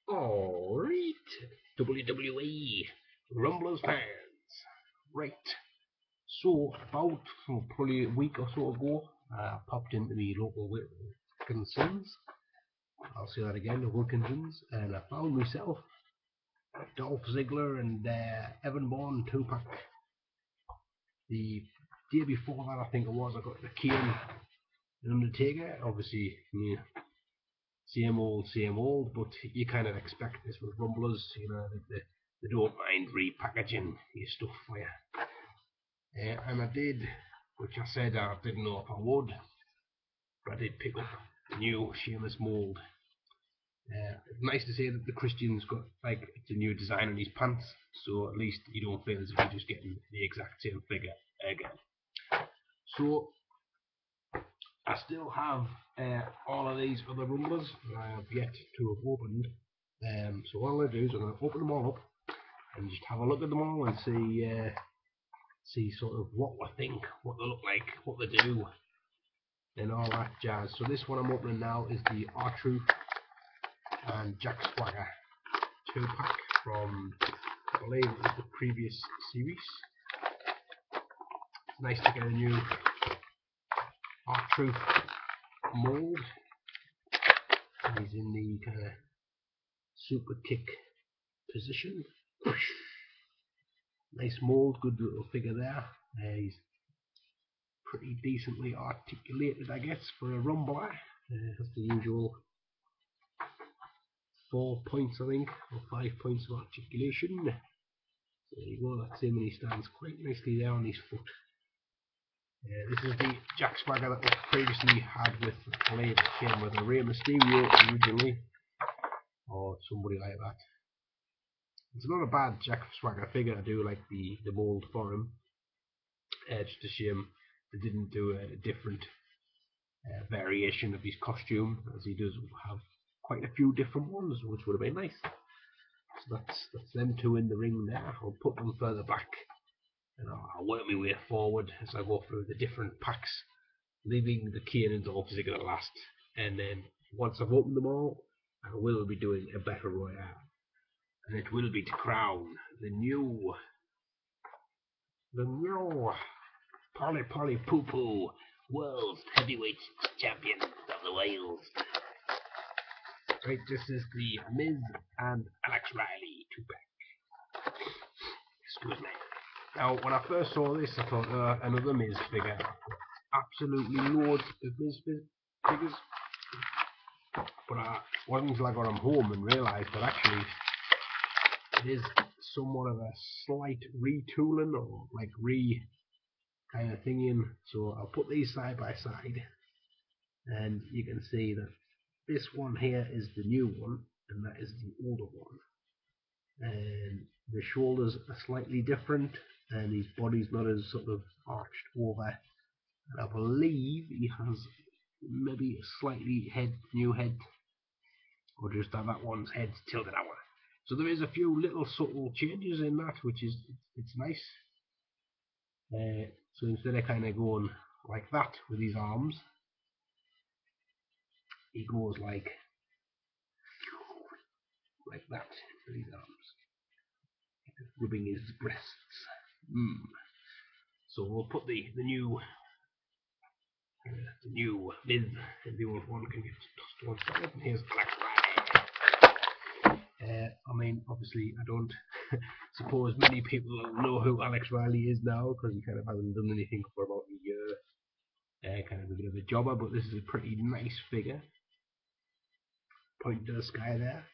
Alright, WWE Rumblers fans. Right, so about probably a week or so ago, I popped into the local Wilkinsons. I'll say that again, the Wilkinsons, and I found myself Dolph Ziggler and Evan Bourne 2-pack. The day before that, I think it was, I got the Kane and Undertaker. Obviously, yeah, same old, but you kind of expect this with Rumblers, you know, they don't mind repackaging your stuff for you. And I did, which I said I didn't know if I would, but I did pick up the new Sheamus mould. It's nice to say that the Christian's got, like, it's a new design on his pants, so at least you don't feel as if you're just getting the exact same figure again. So I still have all of these other Rumblers that I have yet to have opened. So what I'm going to do is I'm going to open them all up and just have a look at them all and see sort of what I think, what they look like, what they do, and all that jazz. So this one I'm opening now is the R-Truth and Jack Swagger 2-pack from, I believe it was the previous series. It's nice to get a new R-Truth mould. He's in the kind of super kick position. Nice mould, good little figure there. He's pretty decently articulated, I guess, for a rumbler. That's the usual 4 points, I think, or 5 points of articulation. There you go, that's him, and he stands quite nicely there on his foot. This is the Jack Swagger that we previously had with, I believe it came with a Rey Mysterio originally, or somebody like that. It's not a bad Jack Swagger figure. I do like the mould for him. Just a shame they didn't do a different variation of his costume, as he does have quite a few different ones, which would have been nice. So that's them two in the ring there. I'll put them further back, and I'll work my way forward as I go through the different packs, leaving the Kane and Dolph Ziggler last. And then once I've opened them all, I will be doing a battle royale, and it will be to crown the new Polly Poo Poo World Heavyweight Champion of the World. Right, this is the Miz and Alex Riley 2-pack. Excuse me. Now, when I first saw this, I thought another Miz figure. Absolutely loads of Miz figures. But it wasn't until I got them home and realised that actually it is somewhat of a slight retooling, or like kind of thing. So I'll put these side by side, and you can see that this one here is the new one, and that is the older one. And the shoulders are slightly different, and his body's not as sort of arched over. And I believe he has maybe a slightly new head, or just that one's head's tilted out. So there is a few little subtle changes in that, which is it's nice. So instead of kind of going like that with his arms, he goes like that with his arms, rubbing his breasts. So we'll put the new Miz, and the old one can get tossed to one side. And here's Alex Riley. I mean, obviously, I don't suppose many people know who Alex Riley is now, because he kind of hasn't done anything for about a year. Kind of a bit of a jobber, but this is a pretty nice figure. Point to the sky there.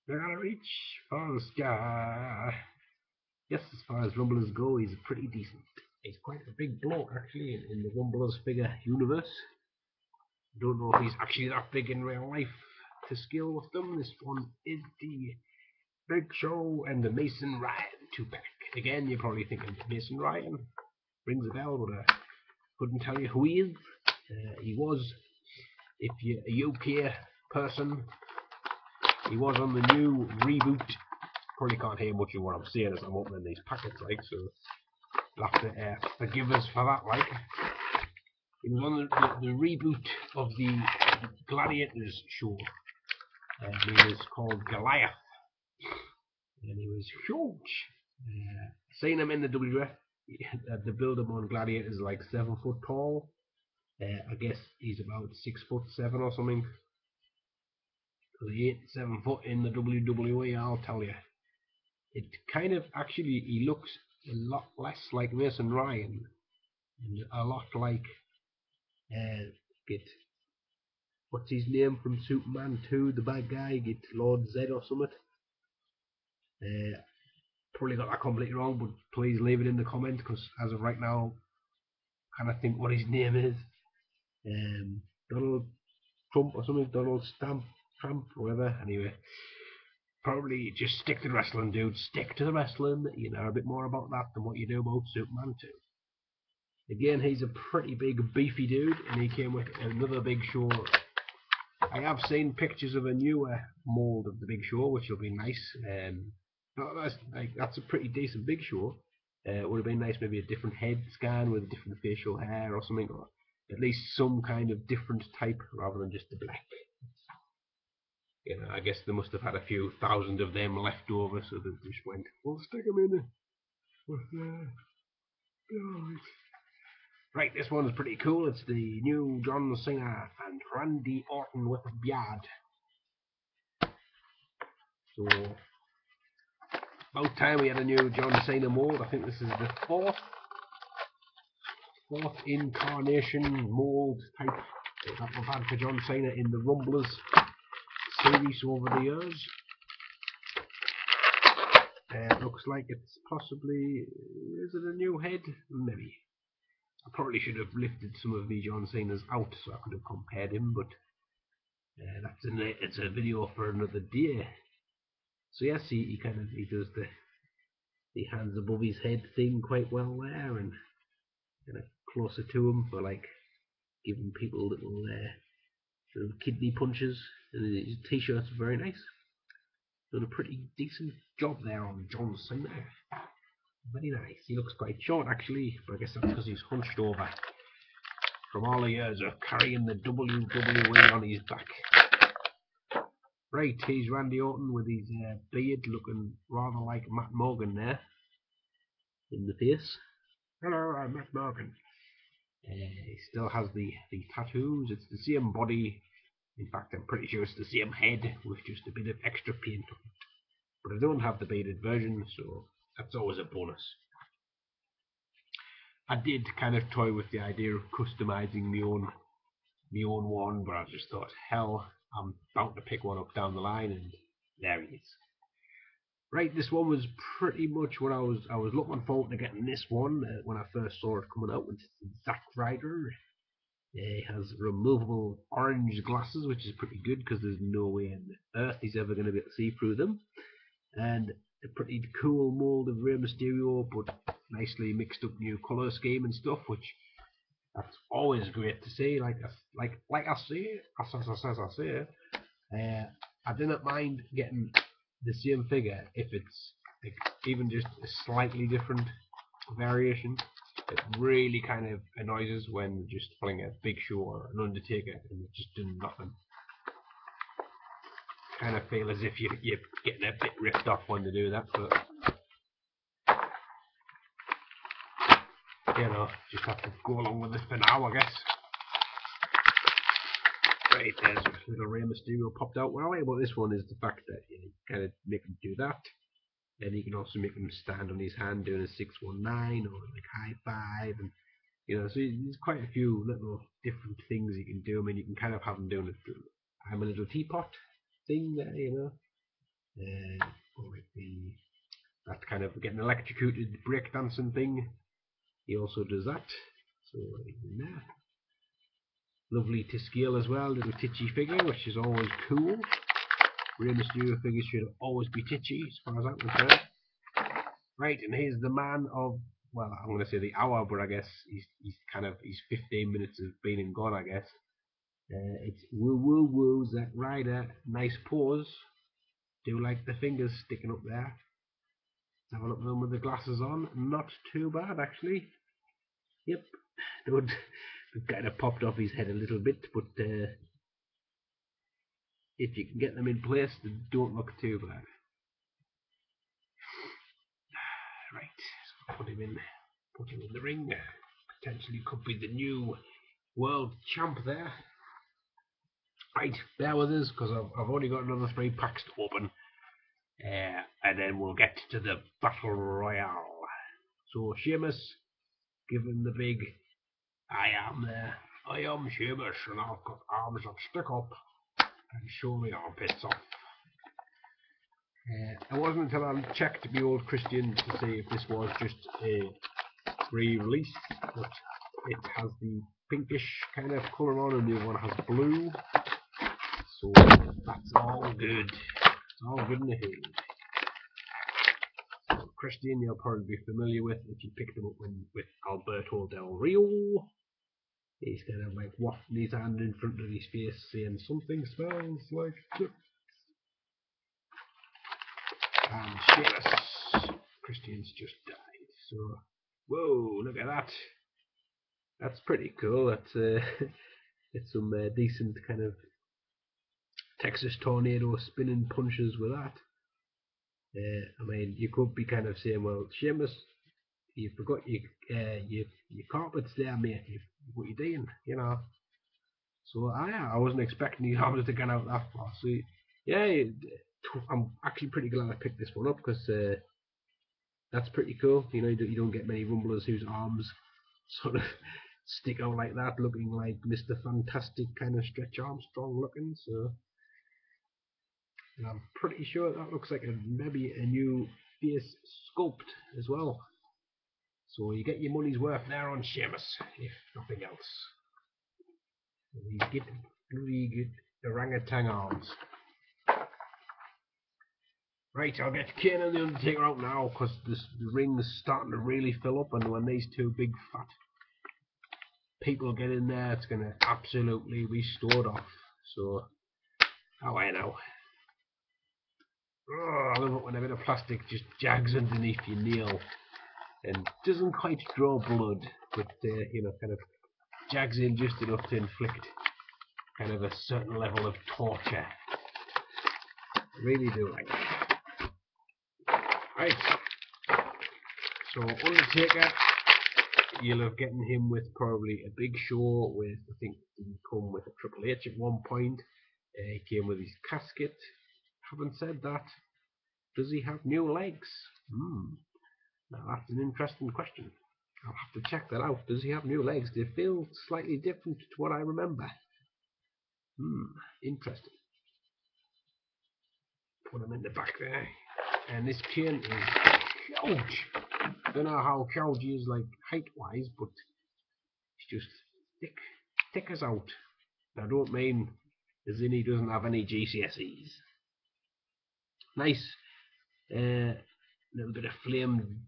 They're gonna reach for the sky. Yes, as far as Rumblers go, he's pretty decent. He's quite a big bloke, actually, in the Rumblers figure universe. Don't know if he's actually that big in real life to scale with them. This one is the Big Show and the Mason Ryan 2-pack. Again, you're probably thinking Mason Ryan. Rings a bell, but I couldn't tell you who he is. He was, if you're a UK person, he was on the new reboot. Probably can't hear much of what I'm saying as I'm opening these packets, like, so you'll have to forgive us for that, like. He was on the reboot of the Gladiators show, He was called Goliath, and he was huge. Seen him in the WWF. The build-up on Gladiator is like 7 foot tall. I guess he's about 6'7" or something. Because he ain't 7 foot in the WWE, I'll tell you. It kind of actually, he looks a lot less like Mason Ryan, and a lot like get what's his name from Superman 2, the bad guy, get Lord Zed or something. Probably got that completely wrong, but please leave it in the comments, because as of right now, I kind of think what his name is. Donald Trump or something, Donald Trump, whatever. Anyway, probably just stick to the wrestling, dude. Stick to the wrestling. You know a bit more about that than what you do about Superman 2. Again, he's a pretty big, beefy dude, and he came with another Big Show. I have seen pictures of a newer mold of the Big Show, which will be nice. That's a pretty decent Big Show. It would have been nice, maybe a different head scan with a different facial hair or something, or at least some kind of different type rather than just the black. You know, I guess they must have had a few thousand of them left over, so they just went, we'll stick them in with Right, this one's pretty cool. It's the new John Cena and Randy Orton with a beard. So, about time we had a new John Cena mold. I think this is the fourth incarnation mold type that we've had for John Cena in the Rumblers series over the years. Looks like it's possibly, is it a new head? Maybe. I probably should have lifted some of the John Cena's out so I could have compared him, but it's a video for another day. So yes, he does the hands above his head thing quite well there, and kind of closer to him for like giving people little kidney punches. And his t-shirt's very nice. Done a pretty decent job there on John Cena. Very nice. He looks quite short actually, but I guess that's because he's hunched over from all the years of carrying the WWE on his back. Right, here's Randy Orton with his beard looking rather like Matt Morgan there in the face. Hello, I'm Matt Morgan. He still has the tattoos. It's the same body. In fact, I'm pretty sure it's the same head with just a bit of extra paint on it. But I don't have the bearded version, so that's always a bonus. I did kind of toy with the idea of customizing my own one, but I just thought, hell, I'm bound to pick one up down the line, and there he is. Right, this one was pretty much what I was looking forward to getting this one when I first saw it coming out with Zack Ryder. He has removable orange glasses, which is pretty good because there's no way on earth he's ever going to be able to see through them. And a pretty cool mold of Rey Mysterio, but nicely mixed up new colour scheme and stuff, which that's always great to see. Like I say, I didn't mind getting the same figure if it's like even just a slightly different variation. It really kind of annoys us when just playing a Big Show or an Undertaker and just doing nothing. Kind of feel as if you're getting a bit ripped off when they do that, but you know, just have to go along with it for now, I guess. Right, there's a little Rey Mysterio popped out. What I like about this one is the fact that you kind of make him do that. And you can also make him stand on his hand doing a 619 or like high five, and you know, so there's quite a few little different things you can do. I mean, you can kind of have him doing it. I'm a little teapot thing there, you know, or like that kind of getting electrocuted breakdancing thing. He also does that. So there. Lovely to scale as well, little titchy figure, which is always cool. Rey Mysterio figures should always be titchy, as far as I'm concerned. Right, and here's the man of, well, I'm going to say the hour, but I guess he's 15 minutes of being and gone, I guess. It's woo, Zack Ryder. Nice pose. Do like the fingers sticking up there. Have a look at them with the glasses on. Not too bad, actually. Yep. It kind of popped off his head a little bit, but if you can get them in place, they don't look too bad. Right, so put him in the ring. Potentially could be the new world champ there. Right, bear with us because I've only got another 3 packs to open, and then we'll get to the battle royale. So Sheamus, give him the big I am there. I am Sheamus, and I've got arms that stick up and show me armpits off. It wasn't until I checked the old Christian to see if this was just a re-release, but it has the pinkish kind of colour on, and the other one has blue. So that's all good. It's all good in the hood. So Christian, you'll probably be familiar with if you picked him up with Alberto Del Rio. He's kind of like wafting his hand in front of his face, saying something smells like chips. And Sheamus, Christian's just died. So, whoa, look at that. That's pretty cool. That's it's some decent kind of Texas tornado spinning punches with that. I mean, you could be kind of saying, well, Sheamus, you forgot your carpets there, mate. What you doing? You know. So I wasn't expecting these arms to get out that far. So yeah, I'm actually pretty glad I picked this one up because that's pretty cool. You know, you don't get many rumblers whose arms sort of stick out like that, looking like Mr. Fantastic kind of Stretch Armstrong looking. So. And I'm pretty sure that looks like maybe a new face sculpt as well. So you get your money's worth there on Sheamus, if nothing else. You get really good orangutan arms. Right, I'll get Kane and the Undertaker out now because the ring's starting to really fill up, and when these two big fat people get in there, it's going to absolutely be stored off. So, I know. Oh, I love it when a bit of plastic just jags underneath your nail and doesn't quite draw blood, but you know, kind of jags in just enough to inflict kind of a certain level of torture. I really do like it. Right, so Undertaker, you'll have gotten him with probably a Big Show with, I think he come with a Triple H at one point. He came with his casket. Having said that, does he have new legs? Now that's an interesting question. I'll have to check that out. Does he have new legs? They feel slightly different to what I remember. Interesting. Put him in the back there. And this chain is huge. I don't know how huge he is, like height-wise, but it's just thick as out. I don't mean as in he doesn't have any GCSEs. Nice little bit of flame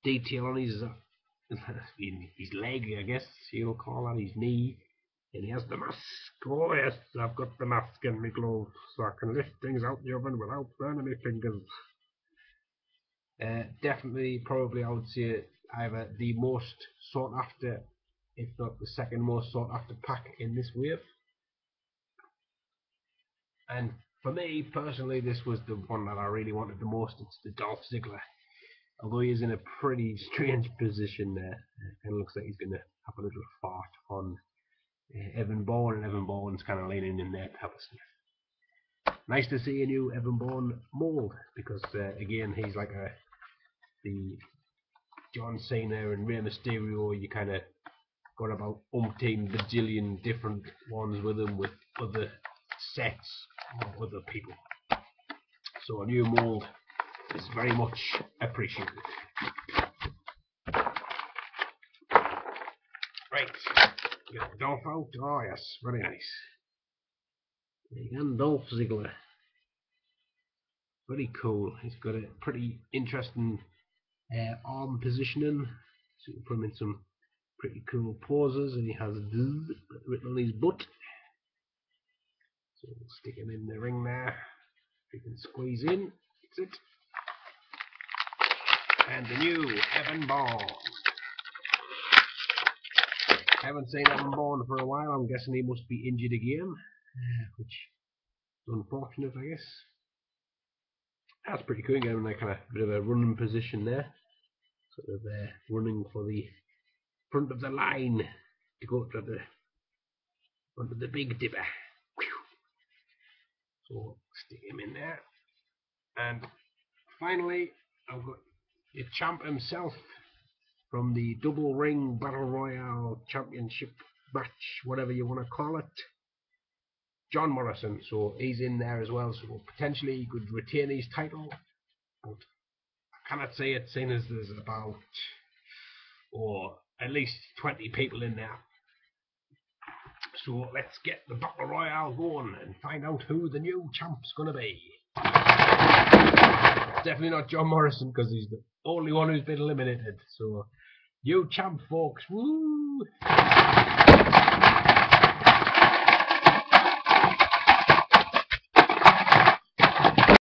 detail on his leg, I guess you'll call that, his knee. And he has the mask. Oh yes, I've got the mask and my gloves, so I can lift things out the oven without burning my fingers. Definitely, probably I would say either the most sought after, if not the second most sought after pack in this wave. And for me personally, this was the one that I really wanted the most. It's the Dolph Ziggler. Although he is in a pretty strange position there, it kind of looks like he's going to have a little fart on Evan Bourne, and Evan Bourne's kind of leaning in there to have a sniff. Nice to see a new Evan Bourne mold because again he's like the John Cena and Rey Mysterio. You kind of got about umpteen bajillion different ones with him with other sets or other people. So a new mold is very much appreciated. Right, get Dolph out. Oh yes, very nice. And Dolph Ziggler. Very cool. He's got a pretty interesting arm positioning. So you can put him in some pretty cool poses, and he has written on his butt. So we'll stick him in the ring there. If you can squeeze in, that's it. And the new Evan Bourne. Haven't seen Evan Bourne for a while. I'm guessing he must be injured again, which Unfortunate, I guess. That's pretty cool, getting like kind of bit of a running position there. Sort of running for the front of the line to go to the onto the Big Dipper. So stick him in there. And finally, I've got the champ himself from the Double Ring Battle Royale Championship match, whatever you want to call it. John Morrison, so he's in there as well, so potentially he could retain his title, but I cannot say it, seeing as there's about, or at least 20 people in there. So let's get the Battle Royale going and find out who the new champ's going to be. Definitely not John Morrison, because he's the only one who's been eliminated, so new champ, folks, woo!